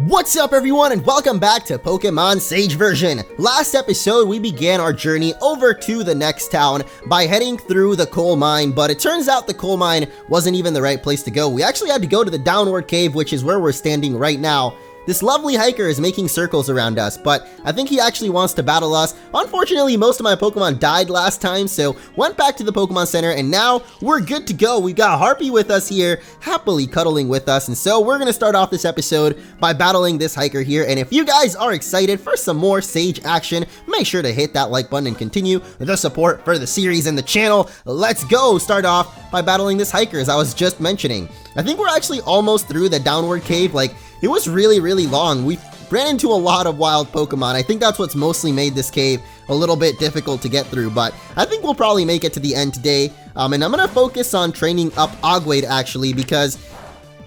What's up everyone and welcome back to Pokemon Sage Version. Last episode we began our journey over to the next town by heading through the coal mine, but it turns out the coal mine wasn't even the right place to go. We actually had to go to the downward cave, which is where we're standing right now. This lovely hiker is making circles around us, but I think he actually wants to battle us. Unfortunately, most of my Pokemon died last time, so went back to the Pokemon Center, and now we're good to go. We got Harpy with us here, happily cuddling with us, and so we're gonna start off this episode by battling this hiker here. And if you guys are excited for some more Sage action, make sure to hit that like button and continue the support for the series and the channel. Let's go start off by battling this hiker, as I was just mentioning. I think we're actually almost through the downward cave. Like, it was really long. We ran into a lot of wild Pokemon. I think that's what's mostly made this cave a little bit difficult to get through, but I think we'll probably make it to the end today. And I'm gonna focus on training up Ogwade actually, because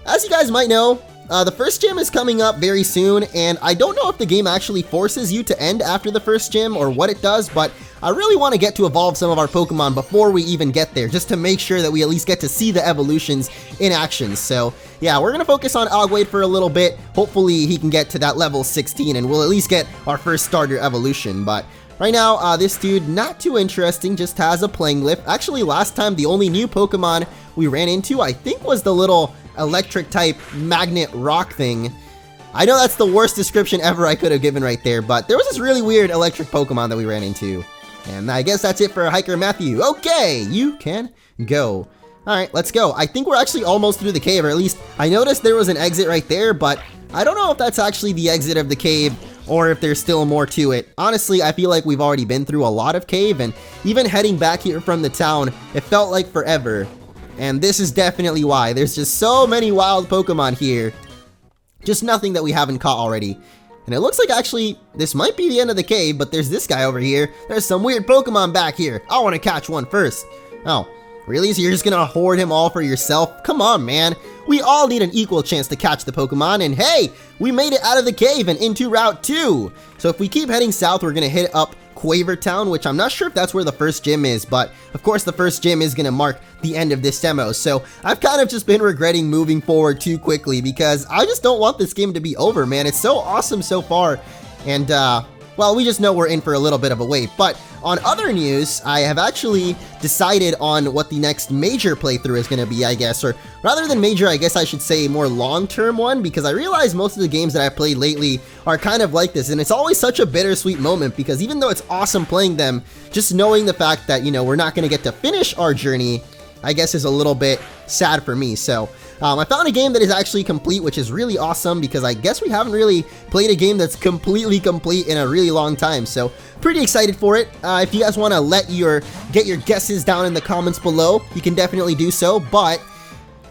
as you guys might know, the first gym is coming up very soon, and I don't know if the game actually forces you to end after the first gym or what it does, but I really want to get to evolve some of our Pokemon before we even get there, just to make sure that we at least get to see the evolutions in action. So yeah, we're going to focus on Ogwade for a little bit. Hopefully he can get to that level 16 and we'll at least get our first starter evolution. But right now, this dude, not too interesting, just has a Planglip. Actually, last time the only new Pokemon we ran into, I think, was the little electric type magnet rock thing. I know that's the worst description ever I could have given right there, but there was this really weird electric Pokemon that we ran into. And I guess that's it for Hiker Matthew. Okay, you can go. Alright, let's go. I think we're actually almost through the cave, or at least I noticed there was an exit right there, but I don't know if that's actually the exit of the cave or if there's still more to it. Honestly, I feel like we've already been through a lot of cave, and even heading back here from the town, it felt like forever. And this is definitely why. There's just so many wild Pokemon here. Just nothing that we haven't caught already. And it looks like actually this might be the end of the cave, but there's this guy over here. There's some weird Pokemon back here. I want to catch one first. Oh, really? So you're just gonna hoard him all for yourself? Come on, man. We all need an equal chance to catch the Pokemon, and hey, we made it out of the cave and into Route 2. So if we keep heading south, we're gonna hit up Quaver Town, which I'm not sure if that's where the first gym is, but of course the first gym is gonna mark the end of this demo. So I've kind of just been regretting moving forward too quickly because I just don't want this game to be over, man. It's so awesome so far, and well, we just know we're in for a little bit of a wait. But on other news, I have actually decided on what the next major playthrough is going to be, I guess. Or rather than major, I guess I should say more long-term one, because I realize most of the games that I've played lately are kind of like this. And it's always such a bittersweet moment, because even though it's awesome playing them, just knowing the fact that, you know, we're not going to get to finish our journey, I guess is a little bit sad for me. So I found a game that is actually complete, which is really awesome, because I guess we haven't really played a game that's completely complete in a really long time. So pretty excited for it. If you guys want to get your guesses down in the comments below, you can definitely do so. But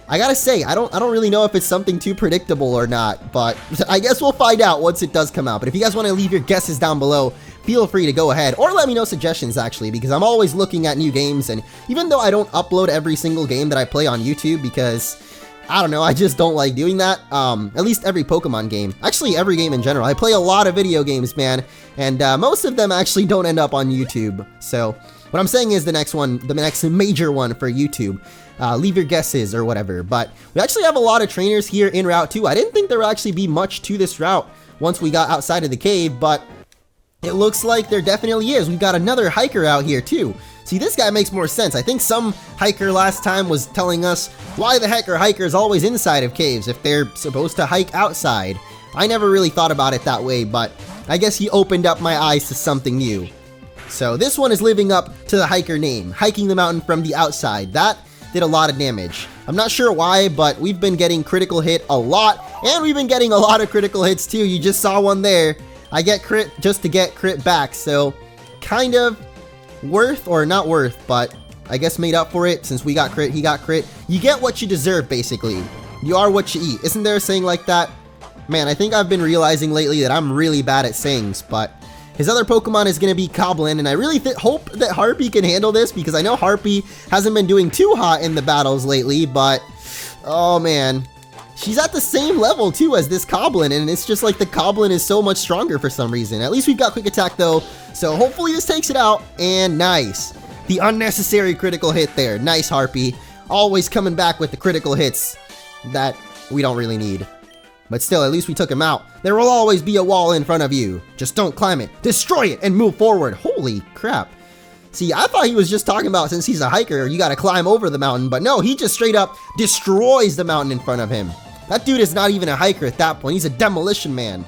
I gotta say, I don't really know if it's something too predictable or not, but I guess we'll find out once it does come out. But if you guys want to leave your guesses down below, feel free to go ahead, or let me know suggestions actually, because I'm always looking at new games. And even though I don't upload every single game that I play on YouTube, because I don't know, I just don't like doing that. At least every Pokemon game. Actually, every game in general. I play a lot of video games, man, and most of them actually don't end up on YouTube. So what I'm saying is the next major one for YouTube. Leave your guesses or whatever. But we actually have a lot of trainers here in Route 2. I didn't think there would actually be much to this route once we got outside of the cave, but it looks like there definitely is. We've got another hiker out here too. See, this guy makes more sense. I think some hiker last time was telling us, why the heck are hikers always inside of caves if they're supposed to hike outside? I never really thought about it that way, but I guess he opened up my eyes to something new. So this one is living up to the hiker name, hiking the mountain from the outside. That did a lot of damage. I'm not sure why, but we've been getting critical hit a lot, and we've been getting a lot of critical hits too. You just saw one there. I get crit just to get crit back, so kind of worth, or not worth, but I guess made up for it. Since we got crit, he got crit. You get what you deserve, basically. You are what you eat. Isn't there a saying like that? Man, I think I've been realizing lately that I'm really bad at sayings, but his other Pokemon is going to be Coblin, and I really hope that Harpy can handle this, because I know Harpy hasn't been doing too hot in the battles lately, but oh man. She's at the same level too as this Coblin, and it's just like the Coblin is so much stronger for some reason. At least we've got quick attack though, so hopefully this takes it out. And nice. The unnecessary critical hit there. Nice, Harpy. Always coming back with the critical hits that we don't really need. But still, at least we took him out. There will always be a wall in front of you. Just don't climb it. Destroy it and move forward. Holy crap. See, I thought he was just talking about since he's a hiker, you gotta climb over the mountain. But no, he just straight up destroys the mountain in front of him. That dude is not even a hiker at that point. He's a demolition man.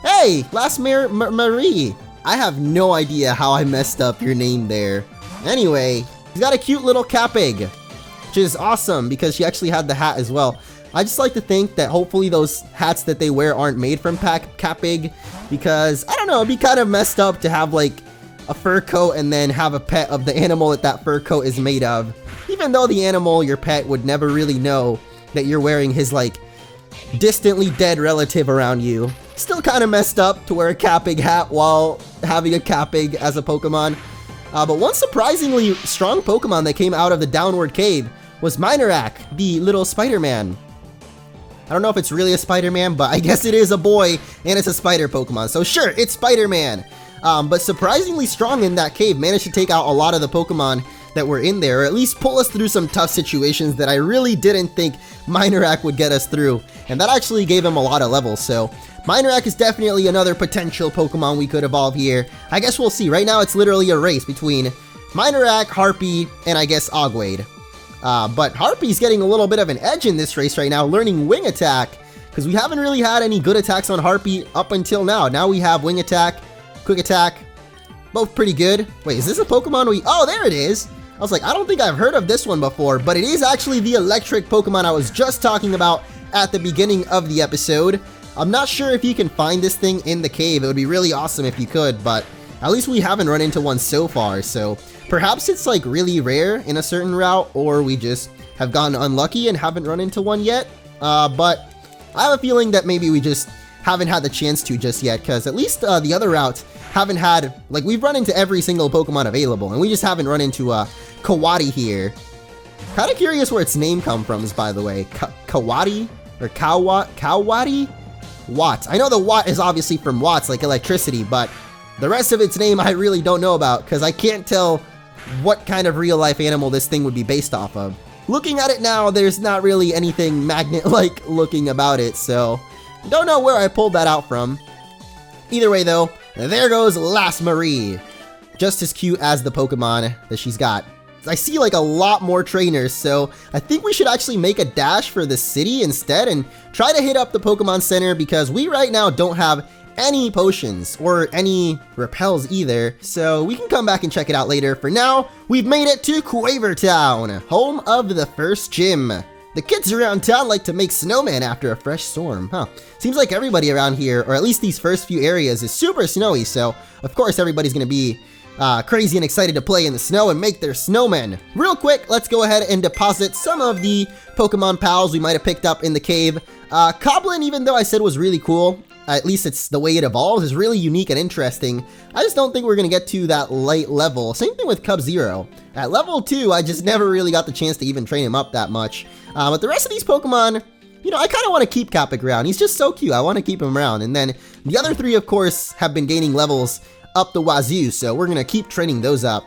Hey, last Marie. I have no idea how I messed up your name there. Anyway, he's got a cute little Capig, which is awesome because she actually had the hat as well. I just like to think that hopefully those hats that they wear aren't made from Capig, because, I don't know, it'd be kind of messed up to have like a fur coat and then have a pet of the animal that fur coat is made of. Even though the animal, your pet, would never really know that you're wearing his like distantly dead relative around you. Still kind of messed up to wear a Capig hat while having a Capig as a Pokemon. But one surprisingly strong Pokemon that came out of the Downward Cave was Minorak, the little Spider-Man. I don't know if it's really a Spider-Man, but I guess it is a boy and it's a spider Pokemon. So sure, it's Spider-Man. But surprisingly strong in that cave, managed to take out a lot of the Pokemon that were in there, or at least pull us through some tough situations that I really didn't think Minorak would get us through. And that actually gave him a lot of levels, so Minorak is definitely another potential Pokemon we could evolve here. I guess we'll see. Right now it's literally a race between Minorak, Harpy, and I guess Ogwade. But Harpy's getting a little bit of an edge in this race right now, learning Wing Attack, because we haven't really had any good attacks on Harpy up until now. Now we have Wing Attack, Quick Attack, both pretty good. Wait, is this a Pokemon we... Oh, there it is! I was like, I don't think I've heard of this one before, but it is actually the electric Pokemon I was just talking about at the beginning of the episode. I'm not sure if you can find this thing in the cave. It would be really awesome if you could, but at least we haven't run into one so far, so perhaps it's like really rare in a certain route, or we just have gotten unlucky and haven't run into one yet. But I have a feeling that maybe we just haven't had the chance to just yet, because at least the other routes haven't had, like, we've run into every single Pokemon available, and we just haven't run into Kawadi here. Kind of curious where its name comes from, by the way. Kawadi? Or Kawadi? Watts. I know the watt is obviously from watts, like electricity, but the rest of its name I really don't know about, because I can't tell what kind of real-life animal this thing would be based off of. Looking at it now, there's not really anything magnet-like looking about it, so don't know where I pulled that out from. Either way, though, there goes Last Marie. Just as cute as the Pokemon that she's got. I see like a lot more trainers, so I think we should actually make a dash for the city instead and try to hit up the Pokemon Center, because we right now don't have any potions or any repels either, so we can come back and check it out later. For now, we've made it to Quaver Town, home of the first gym. The kids around town like to make snowmen after a fresh storm, huh? Seems like everybody around here, or at least these first few areas, is super snowy, so of course everybody's gonna be crazy and excited to play in the snow and make their snowmen. Real quick, let's go ahead and deposit some of the Pokemon pals we might have picked up in the cave. Coblin, even though I said was really cool, at least it's the way it evolves, is really unique and interesting. I just don't think we're gonna get to that late level. Same thing with Cub-Zero. At level 2, I just never really got the chance to even train him up that much. But the rest of these Pokemon, you know, I kind of want to keep Capic around. He's just so cute. I want to keep him around. And then the other 3, of course, have been gaining levels up the wazoo, so we're gonna keep training those up.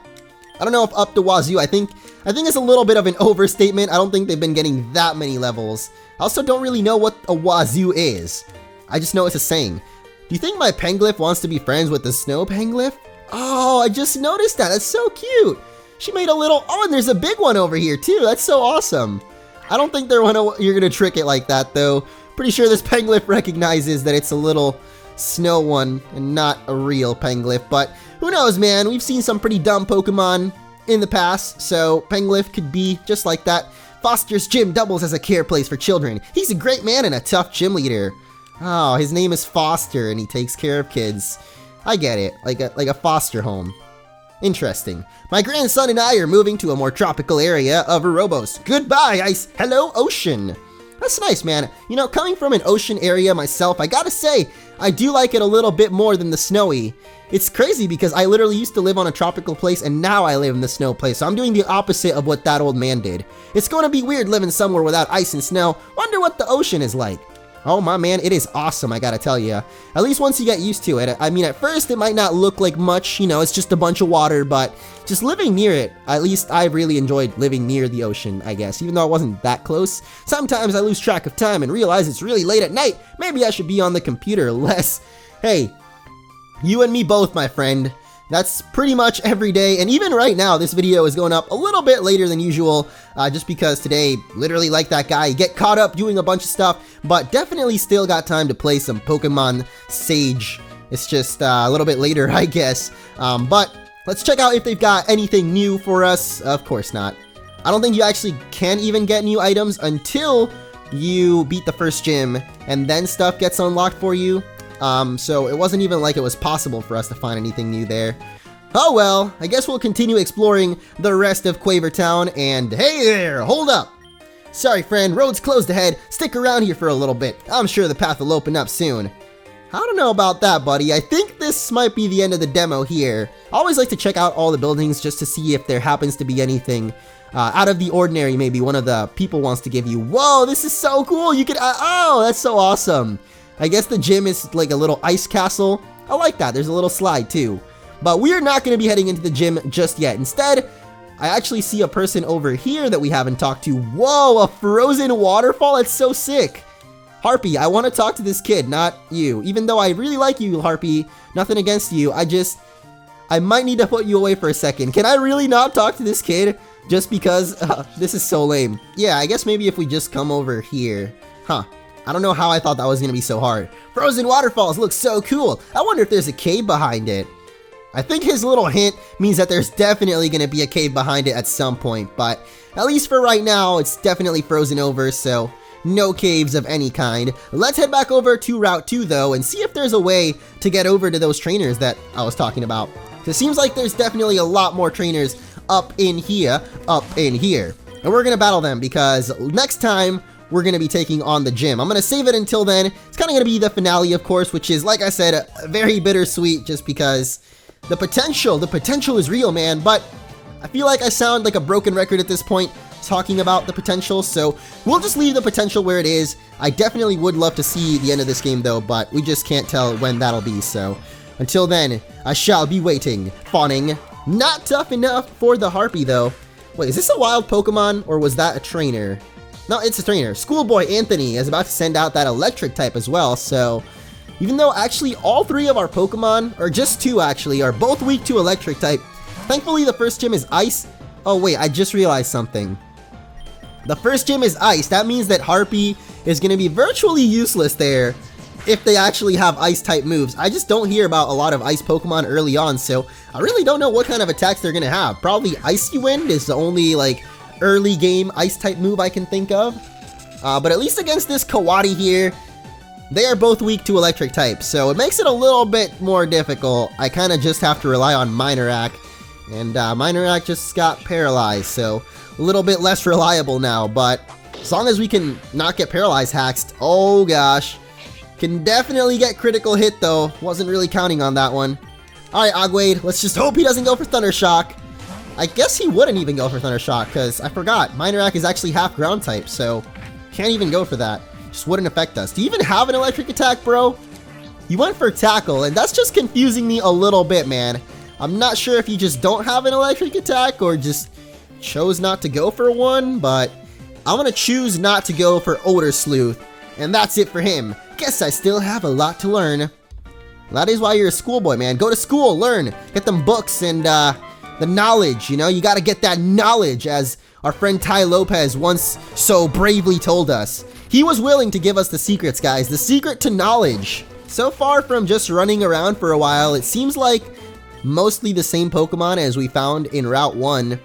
I don't know if up the wazoo, I think it's a little bit of an overstatement. I don't think they've been getting that many levels. I also don't really know what a wazoo is. I just know it's a saying. Do you think my Penglyph wants to be friends with the Snow Penglyph? Oh, I just noticed that. That's so cute. She made a little... Oh, and there's a big one over here, too. That's so awesome. I don't think you're gonna trick it like that, though. Pretty sure this Penglyph recognizes that it's a little snow one and not a real Penglyph, but who knows, man? We've seen some pretty dumb Pokemon in the past, so Penglyph could be just like that. Foster's gym doubles as a care place for children. He's a great man and a tough gym leader. Oh, his name is Foster and he takes care of kids. I get it, like a foster home. Interesting. My grandson and I are moving to a more tropical area of Erebos. Goodbye, ice. Hello, ocean. That's nice, man. You know, coming from an ocean area myself, I gotta say, I do like it a little bit more than the snowy. It's crazy because I literally used to live on a tropical place and now I live in the snow place, so I'm doing the opposite of what that old man did. It's gonna be weird living somewhere without ice and snow. Wonder what the ocean is like. Oh my man, it is awesome, I gotta tell you. At least once you get used to it. I mean, at first it might not look like much, you know, it's just a bunch of water, but just living near it, at least I really enjoyed living near the ocean, I guess, even though I wasn't that close. Sometimes I lose track of time and realize it's really late at night. Maybe I should be on the computer less. Hey, you and me both, my friend. That's pretty much every day, and even right now, this video is going up a little bit later than usual, just because today, literally like that guy, get caught up doing a bunch of stuff, but definitely still got time to play some Pokemon Sage. It's just a little bit later, I guess, but let's check out if they've got anything new for us. Of course not. I don't think you actually can even get new items until you beat the first gym, and then stuff gets unlocked for you. So it wasn't even like it was possible for us to find anything new there. Oh well, I guess we'll continue exploring the rest of Quaver Town, and hey there, hold up! Sorry friend, road's closed ahead, stick around here for a little bit, I'm sure the path will open up soon. I don't know about that, buddy, I think this might be the end of the demo here. I always like to check out all the buildings just to see if there happens to be anything out of the ordinary maybe one of the people wants to give you. Whoa, this is so cool, you could, oh, that's so awesome. I guess the gym is like a little ice castle. I like that. There's a little slide too. But we are not going to be heading into the gym just yet. Instead, I actually see a person over here that we haven't talked to. Whoa, a frozen waterfall. That's so sick. Harpy, I want to talk to this kid, not you. Even though I really like you, Harpy. Nothing against you. I might need to put you away for a second. Can I really not talk to this kid? Just because this is so lame. Yeah, I guess maybe if we just come over here. Huh. I don't know how I thought that was going to be so hard. Frozen waterfalls look so cool. I wonder if there's a cave behind it. I think his little hint means that there's definitely going to be a cave behind it at some point, but at least for right now, it's definitely frozen over, so no caves of any kind. Let's head back over to Route 2 though and see if there's a way to get over to those trainers that I was talking about. It seems like there's definitely a lot more trainers up in here. And we're going to battle them because next time, we're going to be taking on the gym. I'm going to save it until then. It's kind of going to be the finale, of course, which is, like I said, very bittersweet just because the potential is real, man. But I feel like I sound like a broken record at this point talking about the potential, so we'll just leave the potential where it is. I definitely would love to see the end of this game, though, but we just can't tell when that'll be, so until then, I shall be waiting. Fawning. Not tough enough for the Harpy, though. Wait, is this a wild Pokemon, or was that a trainer? No, it's a trainer. Schoolboy Anthony is about to send out that electric type as well, so even though actually all three of our Pokemon, or just two actually, are both weak to electric type, thankfully the first gym is ice. Oh wait, I just realized something. The first gym is ice. That means that Harpy is going to be virtually useless there if they actually have ice type moves. I just don't hear about a lot of ice Pokemon early on, so I really don't know what kind of attacks they're going to have. Probably Icy Wind is the only like early game ice type move I can think of, but at least against this Kawadi here, they are both weak to electric type, so it makes it a little bit more difficult. I kind of just have to rely on Minorak, and Minorak just got paralyzed, so a little bit less reliable now, but as long as we can not get paralyzed haxed, oh gosh, can definitely get critical hit though. Wasn't really counting on that one. Alright, Ogwade, let's just hope he doesn't go for Thunder Shock. I guess he wouldn't even go for Thunder Shock, because I forgot, Minorak is actually half ground type, so can't even go for that. Just wouldn't affect us. Do you even have an electric attack, bro? You went for Tackle, and that's just confusing me a little bit, man. I'm not sure if you just don't have an electric attack, or just chose not to go for one, but I'm gonna choose not to go for Odor Sleuth, and that's it for him. Guess I still have a lot to learn. That is why you're a schoolboy, man. Go to school, learn, get them books, and the knowledge, you know, you gotta get that knowledge, as our friend Ty Lopez once so bravely told us. He was willing to give us the secrets, guys, the secret to knowledge. So far from just running around for a while, it seems like mostly the same Pokemon as we found in Route 1.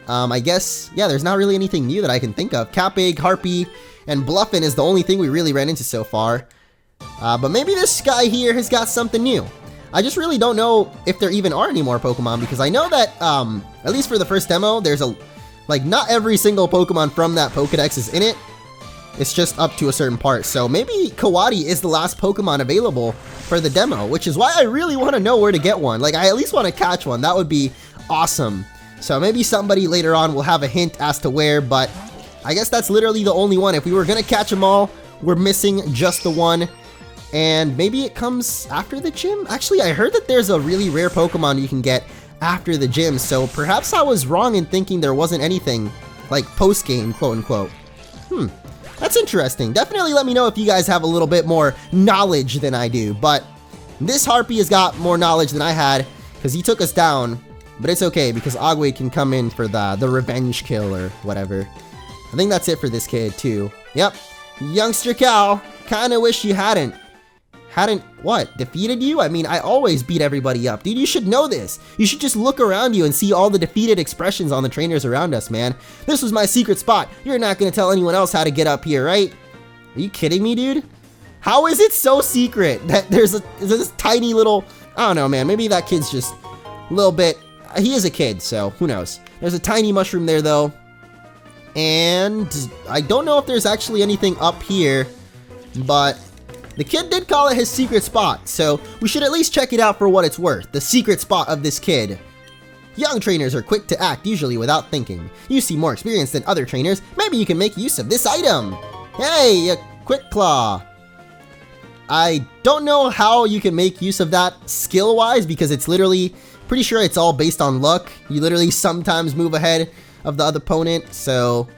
I guess, yeah, there's not really anything new that I can think of. Capig, Harpy, and Bluffin is the only thing we really ran into so far. But maybe this guy here has got something new. I just really don't know if there even are any more Pokemon, because I know that, at least for the first demo, there's not every single Pokemon from that Pokedex is in it. It's just up to a certain part, so maybe Kawadi is the last Pokemon available for the demo, which is why I really want to know where to get one. Like, I at least want to catch one. That would be awesome. So maybe somebody later on will have a hint as to where, but I guess that's literally the only one. If we were going to catch them all, we're missing just the one. And maybe it comes after the gym? Actually, I heard that there's a really rare Pokemon you can get after the gym, so perhaps I was wrong in thinking there wasn't anything like post-game, quote-unquote. That's interesting. Definitely let me know if you guys have a little bit more knowledge than I do, but this Harpy has got more knowledge than I had because he took us down, but it's okay because Ogwade can come in for the revenge kill or whatever. I think that's it for this kid too. Yep, Youngster Cal, kinda wish you hadn't what, defeated you? I mean, I always beat everybody up. Dude, you should know this. You should just look around you and see all the defeated expressions on the trainers around us, man. This was my secret spot. You're not gonna tell anyone else how to get up here, right? Are you kidding me, dude? How is it so secret that there's this tiny little, I don't know, man. Maybe that kid's just a little bit, he is a kid, so who knows. There's a tiny mushroom there, though. And I don't know if there's actually anything up here, but the kid did call it his secret spot, so we should at least check it out for what it's worth, the secret spot of this kid. Young trainers are quick to act, usually without thinking. You see more experience than other trainers, maybe you can make use of this item. Hey, a Quick Claw. I don't know how you can make use of that skill-wise, because it's literally, pretty sure it's all based on luck. You literally sometimes move ahead of the other opponent, so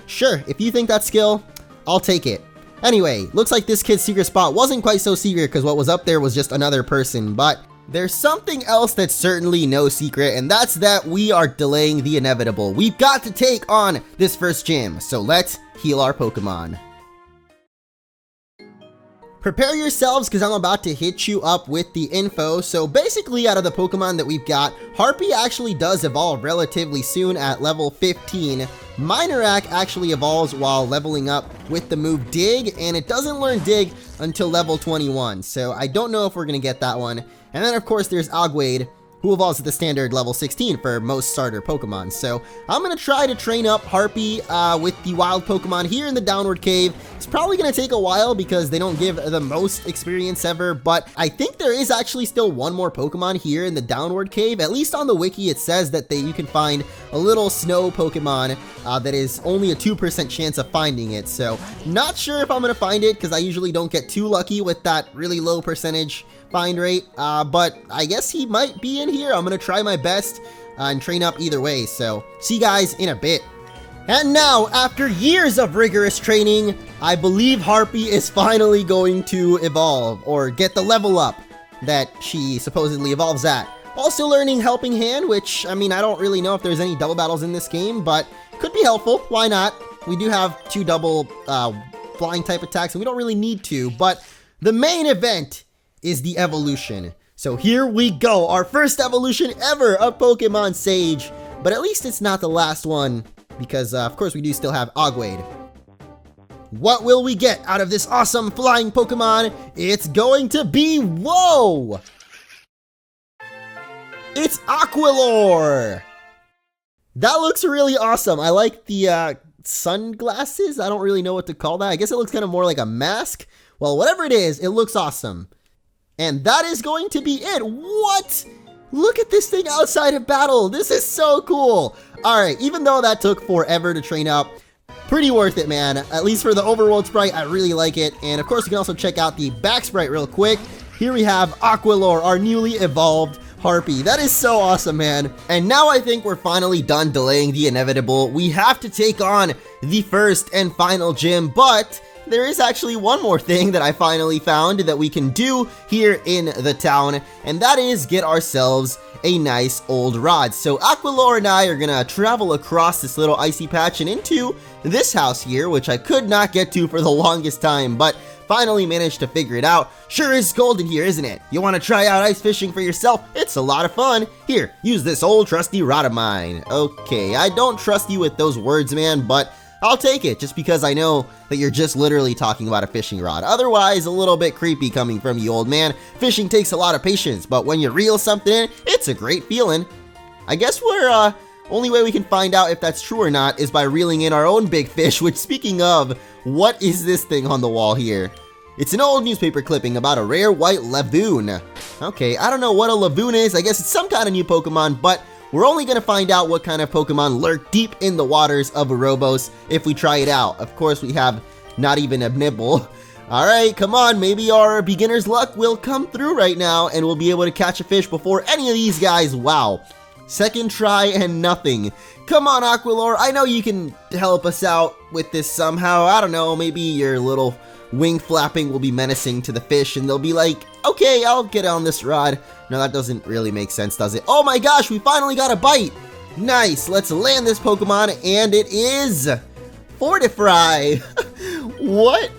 sure, if you think that's skill, I'll take it. Anyway, looks like this kid's secret spot wasn't quite so secret because what was up there was just another person, but there's something else that's certainly no secret, and that's that we are delaying the inevitable. We've got to take on this first gym, so let's heal our Pokemon. Prepare yourselves because I'm about to hit you up with the info. So basically, out of the Pokemon that we've got, Harpy actually does evolve relatively soon at level 15. Minorak actually evolves while leveling up with the move Dig, and it doesn't learn Dig until level 21. So I don't know if we're going to get that one. And then of course there's Ogwade, who evolves at the standard level 16 for most starter Pokemon. So I'm going to try to train up Harpy with the wild Pokemon here in the Downward Cave. It's probably going to take a while because they don't give the most experience ever, but I think there is actually still one more Pokemon here in the Downward Cave. At least on the wiki it says that you can find a little snow Pokemon that is only a 2% chance of finding it. So not sure if I'm going to find it because I usually don't get too lucky with that really low percentage find rate, but I guess he might be in here. I'm gonna try my best and train up either way, so see you guys in a bit. And now, after years of rigorous training, I believe Harpy is finally going to evolve, or get the level up that she supposedly evolves at. Also learning Helping Hand, which, I mean, I don't really know if there's any double battles in this game, but could be helpful, why not? We do have 2 double flying type attacks, and we don't really need to, but the main event is the evolution. So here we go, our first evolution ever of Pokemon Sage, but at least it's not the last one, because of course we do still have Ogwade. What will we get out of this awesome flying Pokemon? It's going to be, whoa! It's Aquilor! That looks really awesome. I like the sunglasses. I don't really know what to call that. I guess it looks kind of more like a mask. Well, whatever it is, it looks awesome. And that is going to be it. What? Look at this thing outside of battle. This is so cool. All right, even though that took forever to train up, pretty worth it, man. At least for the overworld sprite, I really like it. And of course, you can also check out the back sprite real quick. Here we have Aquilor, our newly evolved Harpy. That is so awesome, man. And now I think we're finally done delaying the inevitable. We have to take on the first and final gym, but there is actually one more thing that I finally found that we can do here in the town, and that is get ourselves a nice old rod. So Aquilor and I are gonna travel across this little icy patch and into this house here, which I could not get to for the longest time, but finally managed to figure it out. Sure is cold in here, isn't it? You want to try out ice fishing for yourself? It's a lot of fun. Here, use this old trusty rod of mine. Okay, I don't trust you with those words, man, but I'll take it just because I know that you're just literally talking about a fishing rod. Otherwise, a little bit creepy coming from you, old man. Fishing takes a lot of patience, but when you reel something in, it's a great feeling. I guess we're, only way we can find out if that's true or not is by reeling in our own big fish, which, speaking of, what is this thing on the wall here? It's an old newspaper clipping about a rare white Lavoon. Okay, I don't know what a Lavoon is. I guess it's some kind of new Pokemon, but we're only going to find out what kind of Pokemon lurk deep in the waters of Erebos if we try it out. Of course, we have not even a nibble. Alright, come on, maybe our beginner's luck will come through right now and we'll be able to catch a fish before any of these guys. Wow. Second try and nothing. Come on, Aqualor, I know you can help us out with this somehow. I don't know, maybe your little wing flapping will be menacing to the fish and they'll be like, okay, I'll get on this rod. No, that doesn't really make sense, does it? Oh my gosh, we finally got a bite. Nice, let's land this Pokemon and it is Fortifry. What?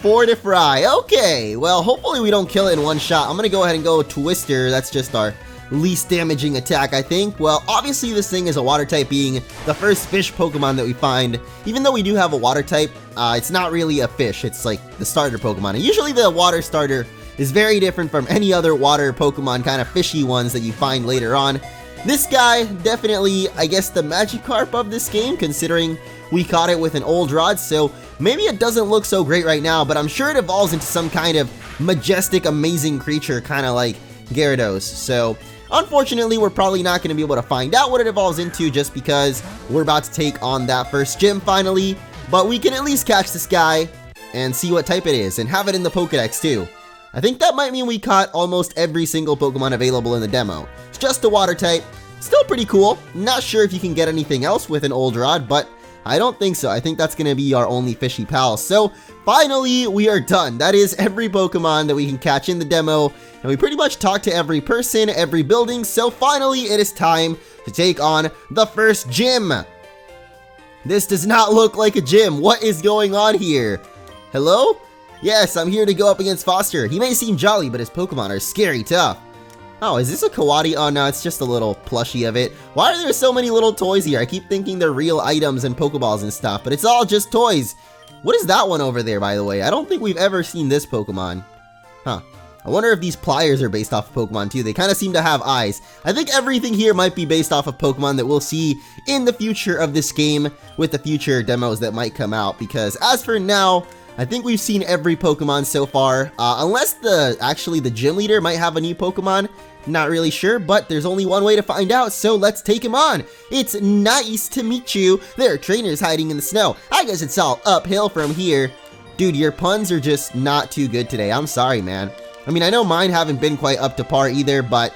Fortifry. Okay, well, hopefully we don't kill it in one shot. I'm gonna go ahead and go Twister. That's just our least damaging attack, I think. Well, obviously this thing is a water type, being the first fish Pokemon that we find. Even though we do have a water type, it's not really a fish. It's like the starter Pokemon. And usually the water starter is very different from any other water Pokemon, kind of fishy ones that you find later on. This guy, definitely, I guess, the Magikarp of this game, considering we caught it with an old rod, so maybe it doesn't look so great right now, but I'm sure it evolves into some kind of majestic, amazing creature, kind of like Gyarados. So unfortunately, we're probably not going to be able to find out what it evolves into just because we're about to take on that first gym finally, but we can at least catch this guy and see what type it is and have it in the Pokedex too. I think that might mean we caught almost every single Pokemon available in the demo. It's just a water type. Still pretty cool. Not sure if you can get anything else with an old rod, but I don't think so. I think that's going to be our only fishy pal. So finally, we are done. That is every Pokemon that we can catch in the demo. And we pretty much talked to every person, every building. So finally, it is time to take on the first gym. This does not look like a gym. What is going on here? Hello? Yes, I'm here to go up against Foster. He may seem jolly, but his Pokemon are scary tough. Oh, is this a Kawadi? Oh no, it's just a little plushie of it. Why are there so many little toys here? I keep thinking they're real items and Pokeballs and stuff, but it's all just toys. What is that one over there, by the way? I don't think we've ever seen this Pokemon. Huh. I wonder if these pliers are based off of Pokemon too. They kind of seem to have eyes. I think everything here might be based off of Pokemon that we'll see in the future of this game with the future demos that might come out, because as for now, I think we've seen every Pokemon so far, unless actually the gym leader might have a new Pokemon. Not really sure, but there's only one way to find out, so let's take him on. It's nice to meet you. There are trainers hiding in the snow. I guess it's all uphill from here. Dude, your puns are just not too good today. I'm sorry, man. I mean, I know mine haven't been quite up to par either, but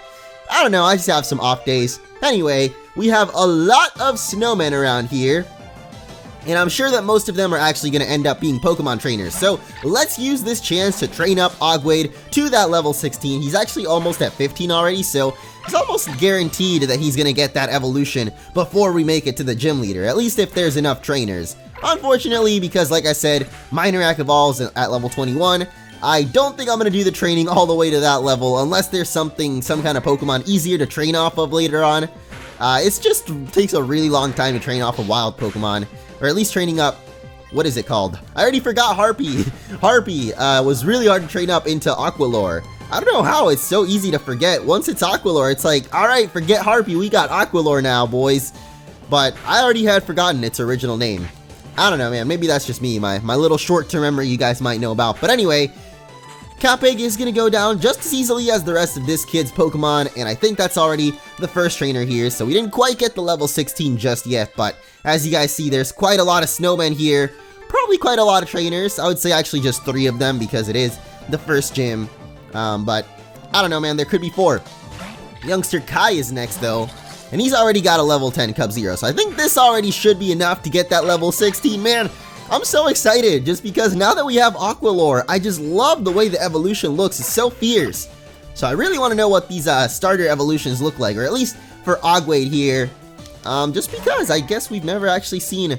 I don't know, I just have some off days. Anyway, we have a lot of snowmen around here, and I'm sure that most of them are actually going to end up being Pokemon trainers. So let's use this chance to train up Ogwade to that level 16. He's actually almost at 15 already, so it's almost guaranteed that he's going to get that evolution before we make it to the gym leader, at least if there's enough trainers. Unfortunately, because like I said, Minorak evolves at level 21, I don't think I'm going to do the training all the way to that level unless there's some kind of Pokemon easier to train off of later on. It just takes a really long time to train off a wild Pokemon, or at least training up, what is it called? I already forgot Harpy. Harpy was really hard to train up into Aqualor. I don't know how, it's so easy to forget. Once it's Aqualor, it's like, alright, forget Harpy, we got Aqualor now, boys. But I already had forgotten its original name. I don't know, man, maybe that's just me, my little short-term memory you guys might know about. But anyway, Capeg is going to go down just as easily as the rest of this kid's Pokemon, and I think that's already the first trainer here, so we didn't quite get the level 16 just yet, but as you guys see, there's quite a lot of snowmen here, probably quite a lot of trainers. I would say actually just 3 of them because it is the first gym, but I don't know, man, there could be 4. Youngster Kai is next, though, and he's already got a level 10 Cub-Zero, so I think this already should be enough to get that level 16, man. I'm so excited just because now that we have Aqualor, I just love the way the evolution looks. It's so fierce. So I really want to know what these starter evolutions look like, or at least for Ogwade here. Just because I guess we've never actually seen,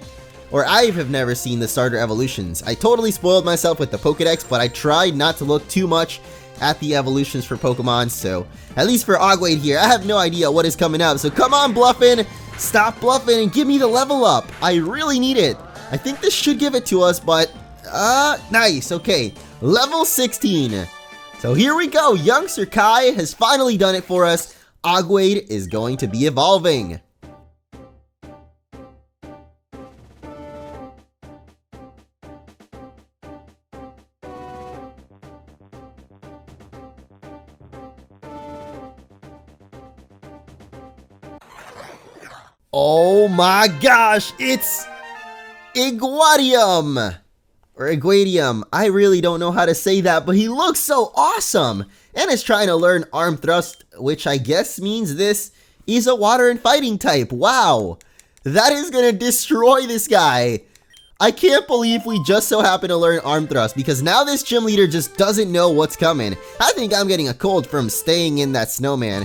or I have never seen the starter evolutions. I totally spoiled myself with the Pokedex, but I tried not to look too much at the evolutions for Pokemon. So at least for Ogwade here, I have no idea what is coming up. So come on, Bluffin, stop bluffing and give me the level up. I really need it. I think this should give it to us, but, nice, okay, level 16. So here we go, Youngster Kai has finally done it for us. Ogwade is going to be evolving. Oh my gosh, it's Iguadium! or Iguadium. I really don't know how to say that, but he looks so awesome. And is trying to learn Arm Thrust, which I guess means this is a water and fighting type. Wow, that is gonna destroy this guy. I can't believe we just so happen to learn Arm Thrust, because now this gym leader just doesn't know what's coming. I think I'm getting a cold from staying in that snowman.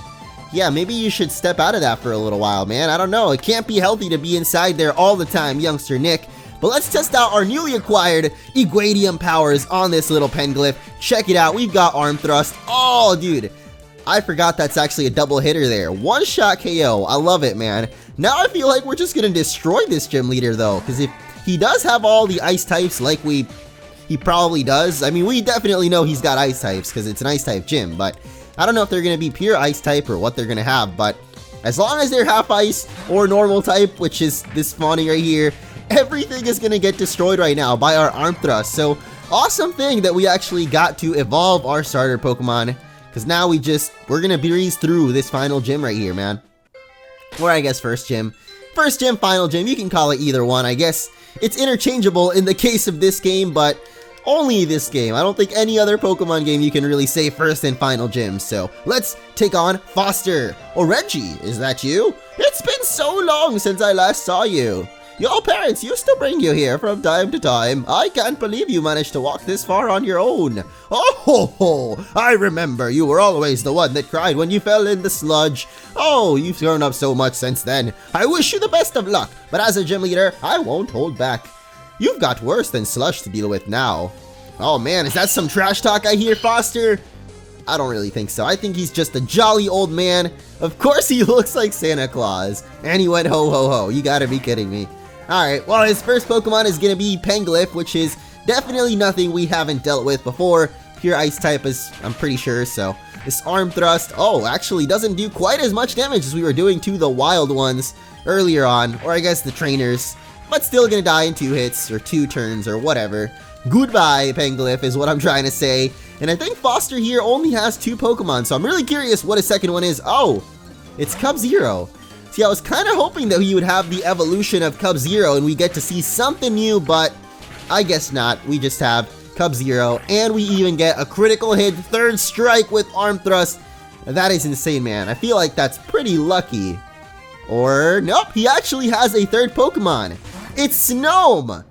Yeah, maybe you should step out of that for a little while, man. I don't know. It can't be healthy to be inside there all the time, youngster Nick. But let's test out our newly acquired Iguadium powers on this little Penglyph. Check it out. We've got Arm Thrust. Oh, dude. I forgot that's actually a double hitter there. One shot KO. I love it, man. Now I feel like we're just going to destroy this gym leader, though. Because if he does have all the ice types like he probably does. I mean, we definitely know he's got ice types because it's an ice type gym. But I don't know if they're going to be pure ice type or what they're going to have. But as long as they're half ice or normal type, which is this spawning right here, everything is going to get destroyed right now by our Arm Thrust. So awesome thing that we actually got to evolve our starter Pokemon. Because now we're going to breeze through this final gym right here, man. Or I guess first gym. First gym, final gym. You can call it either one. I guess it's interchangeable in the case of this game, but only this game. I don't think any other Pokemon game you can really say first and final gym. So let's take on Foster. Or Reggie, is that you? It's been so long since I last saw you. Your parents used to bring you here from time to time. I can't believe you managed to walk this far on your own. Oh ho ho! I remember you were always the one that cried when you fell in the sludge. Oh, you've grown up so much since then. I wish you the best of luck, but as a gym leader, I won't hold back. You've got worse than Slush to deal with now. Oh man, is that some trash talk I hear, Foster? I don't really think so. I think he's just a jolly old man. Of course he looks like Santa Claus. And he went ho ho ho. You gotta be kidding me. Alright, well, his first Pokemon is going to be Penglyph, which is definitely nothing we haven't dealt with before. Pure Ice type is, I'm pretty sure, so this Arm Thrust, oh, actually doesn't do quite as much damage as we were doing to the wild ones earlier on, or I guess the trainers, but still going to die in 2 hits, or 2 turns, or whatever. Goodbye, Penglyph, is what I'm trying to say. And I think Foster here only has 2 Pokemon, so I'm really curious what his second one is. Oh, it's Cub-Zero. See, I was kind of hoping that he would have the evolution of Cub-Zero and we get to see something new, but I guess not. We just have Cub-Zero, and we even get a critical hit 3rd strike with Arm Thrust. That is insane, man. I feel like that's pretty lucky. Or, nope, he actually has a 3rd Pokemon. It's Snom!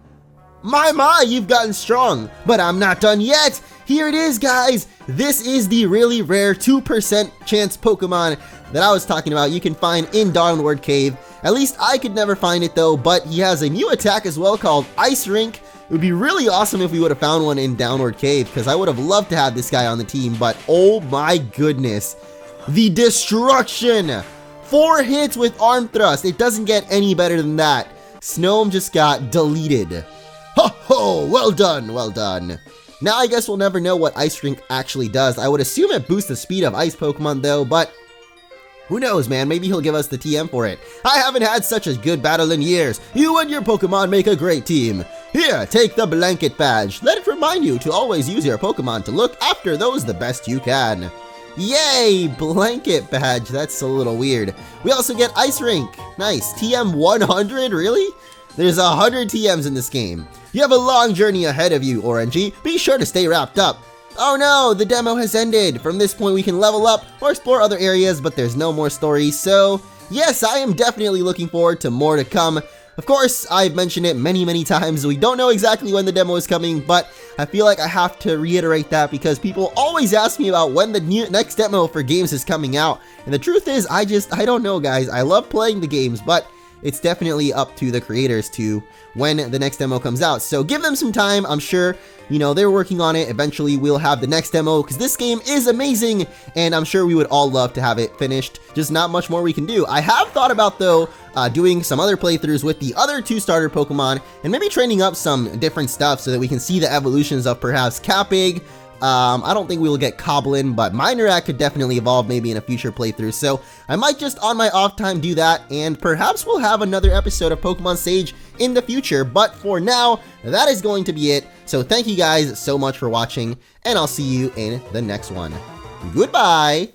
My, you've gotten strong, but I'm not done yet. Here it is, guys. This is the really rare 2% chance Pokemon that I was talking about. You can find in Downward Cave. At least I could never find it though, but he has a new attack as well called Ice Rink. It would be really awesome if we would have found one in Downward Cave, because I would have loved to have this guy on the team, but oh my goodness. The destruction! 4 hits with Arm Thrust. It doesn't get any better than that. Snom just got deleted. Ho ho! Well done, well done. Now I guess we'll never know what Ice Rink actually does. I would assume it boosts the speed of ice Pokemon though, but who knows, man? Maybe he'll give us the TM for it. I haven't had such a good battle in years. You and your Pokemon make a great team. Here, take the Blanket Badge. Let it remind you to always use your Pokemon to look after those the best you can. Yay! Blanket Badge. That's a little weird. We also get Ice Rink. Nice. TM 100? Really? There's 100 TMs in this game. You have a long journey ahead of you, Orangey. Be sure to stay wrapped up. Oh no, the demo has ended. From this point we can level up or explore other areas, but there's no more story, so yes, I am definitely looking forward to more to come. Of course, I've mentioned it many times, we don't know exactly when the demo is coming, but I feel like I have to reiterate that because people always ask me about when the next demo for games is coming out, and the truth is, I don't know, guys. I love playing the games, but it's definitely up to the creators to when the next demo comes out. So give them some time. I'm sure, you know, they're working on it. Eventually we'll have the next demo because this game is amazing and I'm sure we would all love to have it finished. Just not much more we can do. I have thought about though doing some other playthroughs with the other 2 starter Pokemon and maybe training up some different stuff so that we can see the evolutions of perhaps Capig. I don't think we will get Coblin, but Minorak could definitely evolve maybe in a future playthrough, so I might just on my off time do that, and perhaps we'll have another episode of Pokemon Sage in the future, but for now, that is going to be it, so thank you guys so much for watching, and I'll see you in the next one. Goodbye!